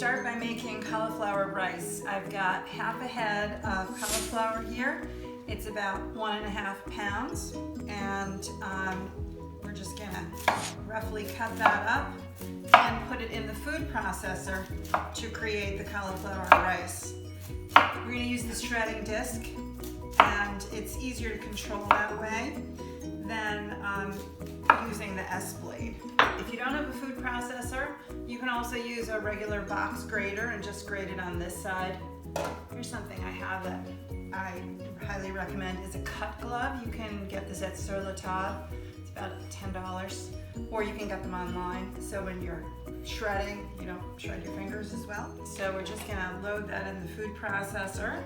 start by making cauliflower rice. I've got half a head of cauliflower here. It's about 1.5 pounds, and we're just gonna roughly cut that up and put it in the food processor to create the cauliflower rice. We're gonna use the shredding disc, and it's easier to control that way than using the S blade. If you don't have a food processor, you can also use a regular box grater and just grate it on this side. Here's something I have that I highly recommend is a cut glove. You can get this at Sur La Table. It's about $10, or you can get them online. So when you're shredding, you don't shred your fingers as well. So we're just gonna load that in the food processor.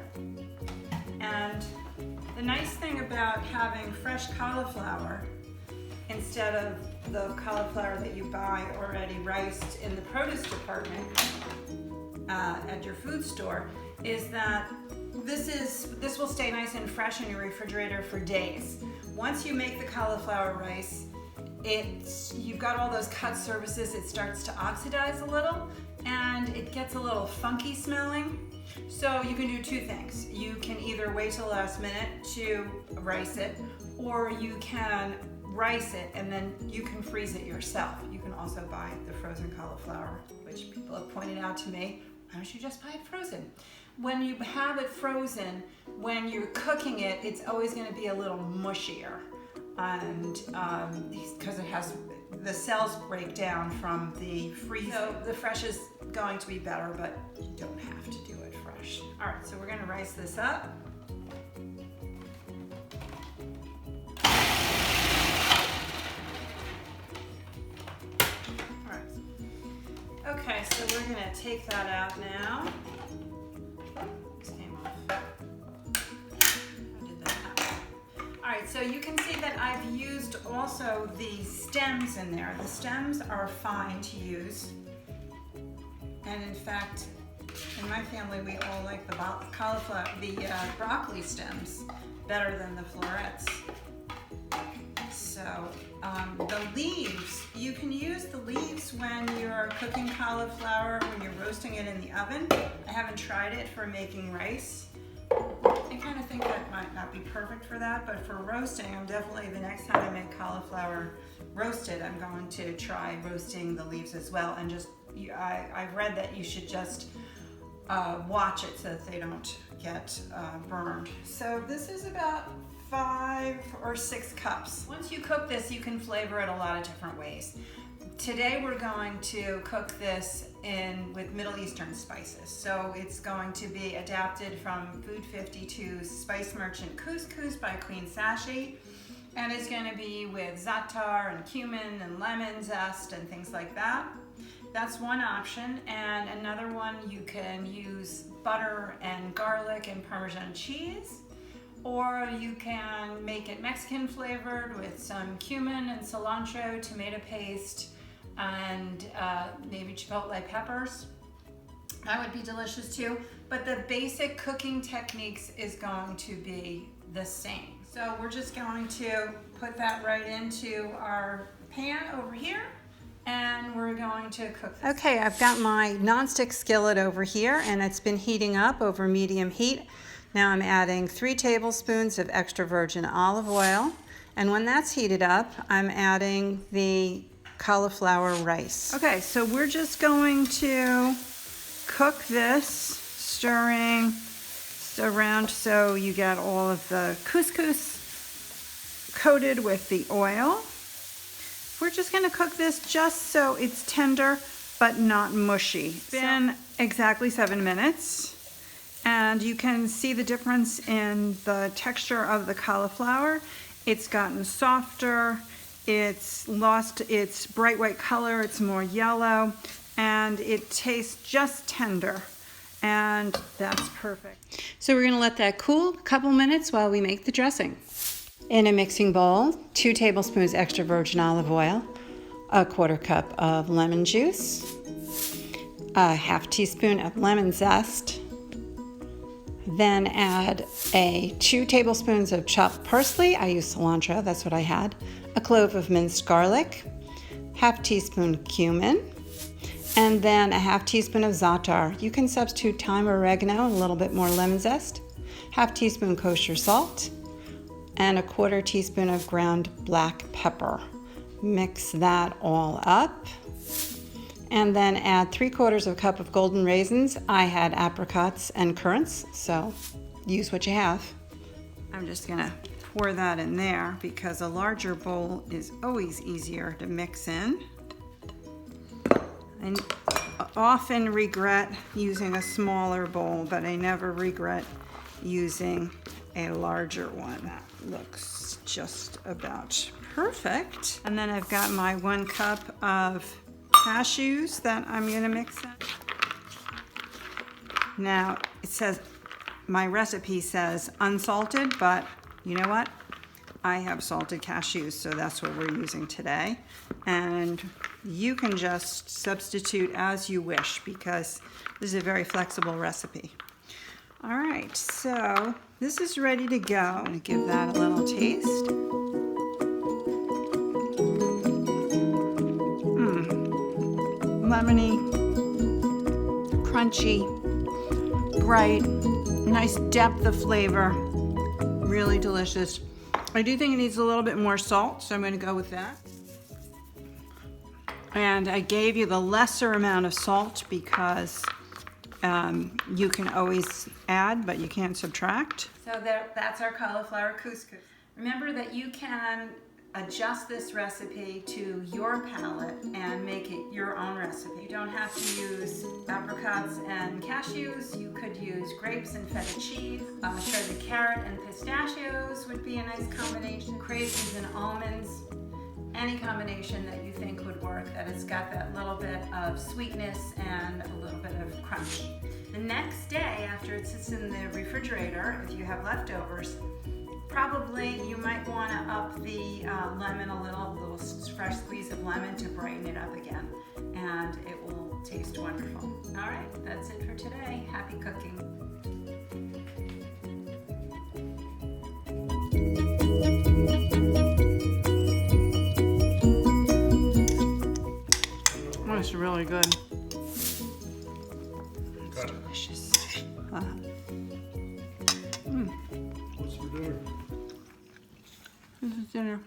And the nice thing about having fresh cauliflower instead of the cauliflower that you buy already riced in the produce department at your food store is that this will stay nice and fresh in your refrigerator for days. Once you make the cauliflower rice, you've got all those cut surfaces, it starts to oxidize a little and it gets a little funky smelling. So you can do two things. You can either wait till the last minute to rice it, or you can rice it and then you can freeze it yourself. You can also buy the frozen cauliflower, which people have pointed out to me, why don't you just buy it frozen? When you have it frozen, when you're cooking it, it's always going to be a little mushier, and because the cells break down from the freezing. So the fresh is going to be better, but you don't have to do it fresh. All right, so we're going to rice this up. All right. Okay, so we're going to take that out now. Alright, so you can see that I've used also the stems in there. The stems are fine to use. And in fact, in my family, we all like the cauliflower, the broccoli stems better than the florets. So the leaves, you can use the leaves when you're cooking cauliflower, when you're roasting it in the oven. I haven't tried it for making rice. I kind of think that might not be perfect for that, but for roasting, I'm definitely, the next time I make cauliflower roasted, I'm going to try roasting the leaves as well. And just, I've read that you should just watch it so that they don't get burned. So this is about 5 or 6 cups. Once you cook this, you can flavor it a lot of different ways. Today we're going to cook this with Middle Eastern spices. So it's going to be adapted from Food 52's Spice Merchant Couscous by Queen Sashi. And it's going to be with za'atar and cumin and lemon zest and things like that. That's one option. And another one, you can use butter and garlic and Parmesan cheese. Or you can make it Mexican flavored with some cumin and cilantro, tomato paste, and maybe chipotle peppers. That would be delicious too. But the basic cooking techniques is going to be the same. So we're just going to put that right into our pan over here, and we're going to cook this. Okay, I've got my nonstick skillet over here, and it's been heating up over medium heat. Now I'm adding 3 tablespoons of extra virgin olive oil, and when that's heated up, I'm adding the cauliflower rice. Okay, so we're just going to cook this, stirring around so you get all of the couscous coated with the oil. We're just going to cook this just so it's tender but not mushy. It's been exactly 7 minutes. And you can see the difference in the texture of the cauliflower. It's gotten softer, it's lost its bright white color, it's more yellow, and it tastes just tender, and that's perfect. So we're gonna let that cool a couple minutes while we make the dressing. In a mixing bowl, 2 tablespoons extra virgin olive oil, a 1/4 cup of lemon juice, a 1/2 teaspoon of lemon zest, then add 2 tablespoons of chopped parsley. I use cilantro, that's what I had. A clove of minced garlic, 1/2 teaspoon cumin, And then a half teaspoon of za'atar. You can substitute thyme or oregano and a little bit more lemon zest. Half teaspoon kosher salt and a 1/4 teaspoon of ground black pepper. Mix that all up. And then add 3/4 cup of golden raisins. I had apricots and currants, so use what you have. I'm just gonna pour that in there because a larger bowl is always easier to mix in. I often regret using a smaller bowl, but I never regret using a larger one. That looks just about perfect. And then I've got my 1 cup of cashews that I'm gonna mix in. Now, it says, my recipe says unsalted, but you know what? I have salted cashews, so that's what we're using today. And you can just substitute as you wish because this is a very flexible recipe. All right, so this is ready to go. I'm gonna give that a little taste. Lemony, crunchy, bright, nice depth of flavor, really delicious. I do think it needs a little bit more salt, so I'm going to go with that. And I gave you the lesser amount of salt because you can always add, but you can't subtract. So that's our cauliflower couscous. Remember that you can adjust this recipe to your palate and make it your own recipe. You don't have to use apricots and cashews. You could use grapes and feta cheese. Shredded carrot and pistachios would be a nice combination. Raisins and almonds. Any combination that you think would work, that it's got that little bit of sweetness and a little bit of crunch. The next day, after it sits in the refrigerator, if you have leftovers, probably you might want to up the lemon a little fresh squeeze of lemon to brighten it up again, and it will taste wonderful. All right, that's it for today. Happy cooking. Oh, it's really good. It's delicious. What's for dinner? This is dinner.